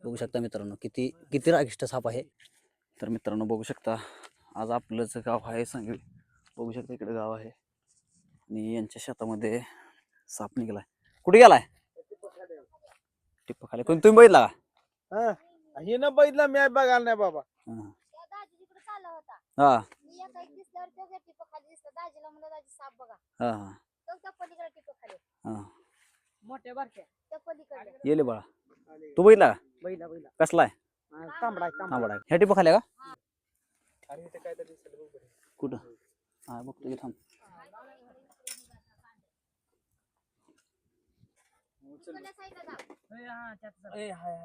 बघू शकता मित्रांनो किती किती रागिष्ट साप आहे. तर मित्रांनो बघू शकता आज आपलंच गाव आहे सांगवी. बघू शकता इकडे गाव आहे आणि यांच्या शेतामध्ये साप निघालाय. कुठे गेलाय? टिप्पा खाली. कोण तुम्ही बघितला का? हे न बघितलं मी बघायला नाही बाबा. हा हा हा मोठ्या बारक्या येले बाळा. तू बघितला का? बैला बैला कसलाय? तांबडा तांबडा आहे. ह्या टिप्पा खाल्या का? आणि इथे काय तरी दिसलं बघ बरं. कुठं? हा बघतो की थांब.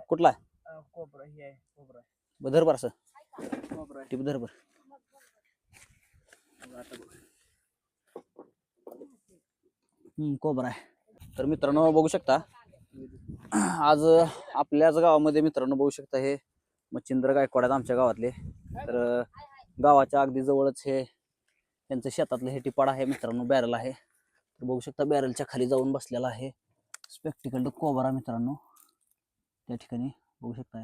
कुठला आहे? कोबरा ही आहे कोबरा. धर बरं असं. कोबरा आहे. टिप धर बरं. कोबरा आहे. तर मित्रांनो बघू शकता आज आपल्याच गावामध्ये मित्रांनो बघू शकता हे मच्छिंद्र गायकवाड आहेत आमच्या गावातले. तर गावाच्या अगदी जवळच हे त्यांचं शेतातलं हे टिपाड आहे मित्रांनो. बॅरल आहे. तर बघू शकता बॅरलच्या खाली जाऊन बसलेला आहे स्पेक्टिकल्ड कोबरा मित्रांनो. त्या ठिकाणी बघू शकता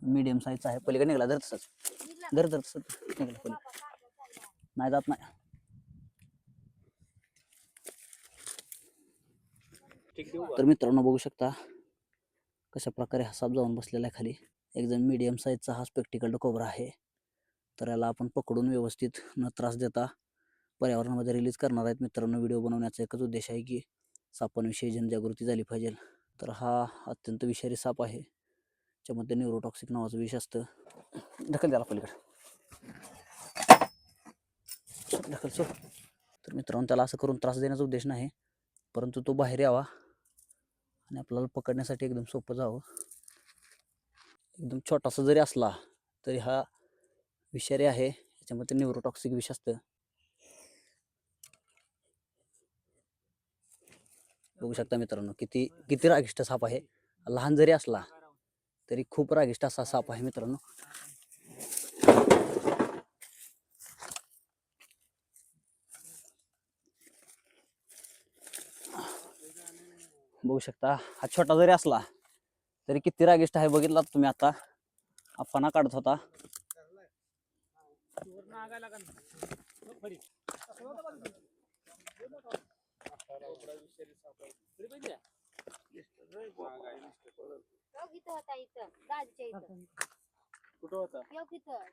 मीडियम साईजचा आहे. पलीकडे निघाला धर तसंच. धर तसंच निघाला पलीकडे. नाही जात नाही. तर मित्रांनो बघू शकता कशा प्रकारे हा साप जाऊन बसलेला आहे खाली. एकदम मीडियम साईजचा हा स्पेक्टिकल्ड कोबरा आहे. तर याला आपण पकडून व्यवस्थित न त्रास देता पर्यावरणामध्ये रिलीज करणार आहेत मित्रांनो. व्हिडिओ बनवण्याचा एकच उद्देश आहे की सापांविषयी जनजागृती झाली पाहिजे. तर हा अत्यंत विषारी साप आहे. त्याच्यामध्ये न्यूरोटॉक्सिक नावाचं विष असतं. ढकल द्याला पलीकडे. ढकल सो. तर मित्रांनो त्याला असं करून त्रास देण्याचा उद्देश नाही, परंतु तो बाहेर यावा आणि आपल्याला पकडण्यासाठी एकदम सोपं जावं. एकदम छोटासा जरी असला तरी हा विषारी आहे. याच्यामध्ये न्यूरोटॉक्सिक विष असतं. बघू शकता मित्रांनो किती किती रागिष्ट साप आहे. लहान जरी असला तरी खूप रागिष्ट असा साप आहे मित्रांनो. बघू शकता हा छोटा जरी असला तरी किती रागिष्ट आहे. बघितला तुम्ही आता हा फणा काढत होता. कुठं होता?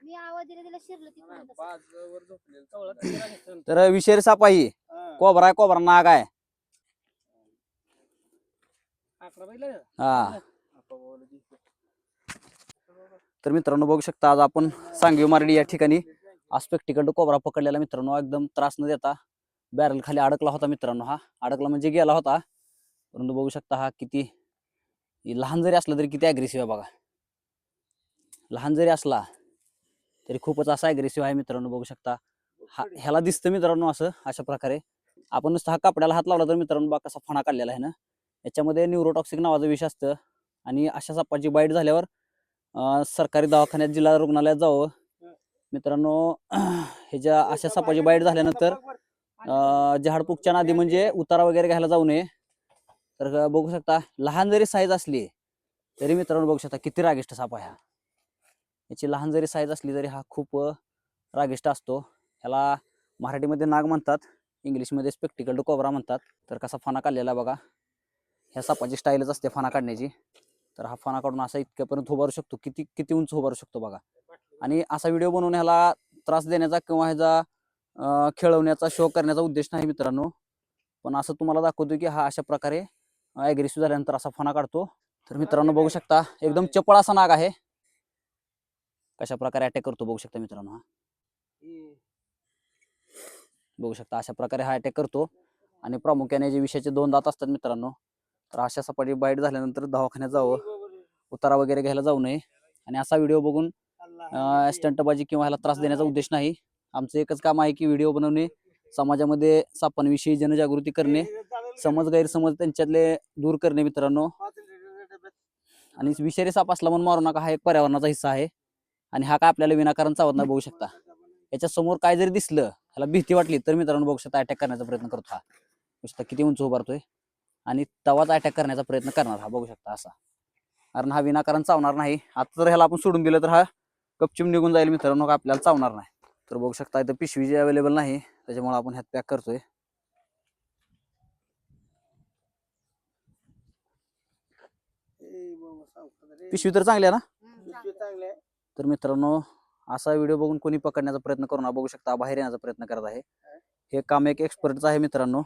मी आवाज दिला त्याला शिरलं तिकडून. बाजवर झोपलेलं. तर विषारी साप आहे. कोबरा आहे. कोबरा नाग आहे. हा तर मित्रांनो बघू शकता आज आपण सांगवी मार्डी या ठिकाणी स्पेक्टिकल्ड कोबरा पकडलेला मित्रांनो. एकदम त्रास न देता बॅरल खाली अडकला होता मित्रांनो. हा अडकला म्हणजे गेला होता, परंतु बघू शकता हा किती लहान जरी असला तरी किती ॲग्रेसिव्ह आहे बघा. लहान जरी असला तरी खूपच असा ॲग्रेसिव्ह आहे मित्रांनो. बघू शकता ह्याला दिसतं मित्रांनो असं अशा प्रकारे. आपण नुसतं हा कपड्याला हात लावला तर मित्रांनो बघा कसा फणा काढलेला आहे ना. याच्यामध्ये न्यूरोटॉक्सिक नावाचं विष असतं आणि अशा सापाची बाईट झाल्यावर सरकारी दवाखान्यात जिल्हा रुग्णालयात जावं मित्रांनो. ह्याच्या अशा सापाची बाईट झाल्यानंतर झाडपुकच्या नादी म्हणजे उतारा वगैरे घ्यायला जाऊ नये. तर बघू शकता लहान जरी साईज असली तरी मित्रांनो बघू शकता किती रागिष्ट साप आहे हा. याची लहान जरी साईज असली तरी हा खूप रागिष्ट असतो. ह्याला मराठीमध्ये नाग म्हणतात, इंग्लिशमध्ये स्पेक्टिकल्ड कोबरा म्हणतात. तर कसा फणा काढलेला बघा. ह्या सापाची स्टाईलच असते फणा काढण्याची. तर हा फणा काढून असा इतक्यापर्यंत उभारू शकतो. किती किती उंच उभारू शकतो बघा. आणि असा व्हिडिओ बनवून ह्याला त्रास देण्याचा किंवा ह्याचा खेळवण्याचा शो करण्याचा उद्देश नाही मित्रांनो. पण असं तुम्हाला दाखवतो की हा अशा प्रकारे ॲग्रेसिव्ह झाल्यानंतर असा फणा काढतो. तर मित्रांनो बघू शकता एकदम चपळ असा नाग आहे. कशा प्रकारे अटॅक करतो बघू शकता मित्रांनो. हा बघू शकता अशा प्रकारे हा अटॅक करतो. आणि प्रामुख्याने जे विषयाचे 2 दात असतात मित्रांनो. तर अशा सपाटी बाईट झाल्यानंतर दवाखान्यात जावं, उतारा वगैरे घ्यायला जाऊ नये. आणि असा व्हिडिओ बघून स्टंटबाजी किंवा ह्याला त्रास देण्याचा उद्देश नाही. आमचं एकच काम आहे की व्हिडिओ बनवणे, समाजामध्ये सापांविषयी जनजागृती करणे, समज गैरसमज त्यांच्यातले दूर करणे मित्रांनो. आणि विषारी साप असला म्हणून मारू नका, हा एक पर्यावरणाचा हिस्सा आहे. आणि हा काय आपल्याला विनाकारण चावत नाही. बघू शकता याच्या समोर काय जरी दिसलं, ह्याला भीती वाटली तर मित्रांनो बघू शकता अटॅक करण्याचा प्रयत्न करतो हा. बघू शकता किती उंच उभारतोय आणि तवाच अटॅक करण्याचा प्रयत्न करणार हा. बघू शकता असा कारण हा विनाकारण चावणार नाही. आता जर ह्याला आपण सोडून दिलं तर हा गपचूप निघून जाईल मित्रांनो, आपल्याला चावणार नाही. तर बघू शकता इथं पिशवी जी अवेलेबल नाही त्याच्यामुळे आपण ह्यात पॅक करतोय. पिशवी तर चांगली आहे ना. तर मित्रांनो असा व्हिडिओ बघून कोणी पकडण्याचा प्रयत्न करू नका. बघू शकता बाहेर येण्याचा प्रयत्न करत आहे. हे काम एक एक्सपर्टचं आहे मित्रांनो,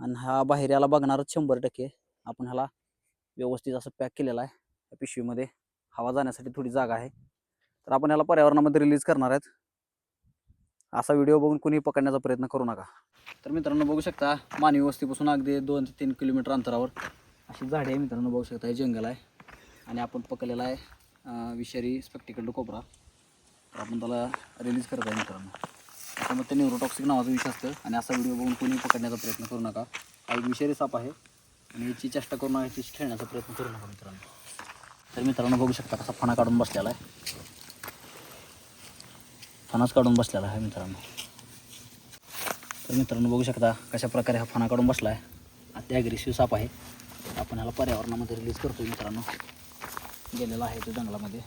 आणि हा बाहेर याला बघणारच 100%. आपण ह्याला व्यवस्थित असं पॅक केलेला आहे. या पिशवीमध्ये हवा जाण्यासाठी थोडी जागा आहे. तर आपण ह्याला पर्यावरणामध्ये रिलीज करणार आहेत. असा व्हिडिओ बघून कोणी पकडण्याचा प्रयत्न करू नका. तर मित्रांनो बघू शकता मानवी वस्तीपासून अगदी 2 ते 3 किलोमीटर अंतरावर अशी झाडे आहे मित्रांनो. बघू शकता हे जंगल आहे आणि आपण पकडलेला आहे विषारी स्पेक्टिकल्ड कोब्रा. तर आपण त्याला रिलीज करत आहे मित्रांनो. त्याच्यामध्ये ते न्यूरोटॉक्सिक नावाचं विष असतं आणि असा व्हिडिओ बघून कोणी पकडण्याचा प्रयत्न करू नका. हा एक विषारी साप आहे आणि याची चेष्टा करून याची खेळण्याचा प्रयत्न करू नका मित्रांनो. तर मित्रांनो बघू शकता कसा फणा काढून बसलेला आहे. फणाच काढून बसलेला आहे मित्रांनो. तर मित्रांनो बघू शकता कशा प्रकारे हा फणा काढून बसला आहे. अति ॲग्रेसिव्ह साप आहे. आपण ह्याला पर्यावरणामध्ये रिलीज करतो मित्रांनो. गेलेला आहे तो जंगलामध्ये.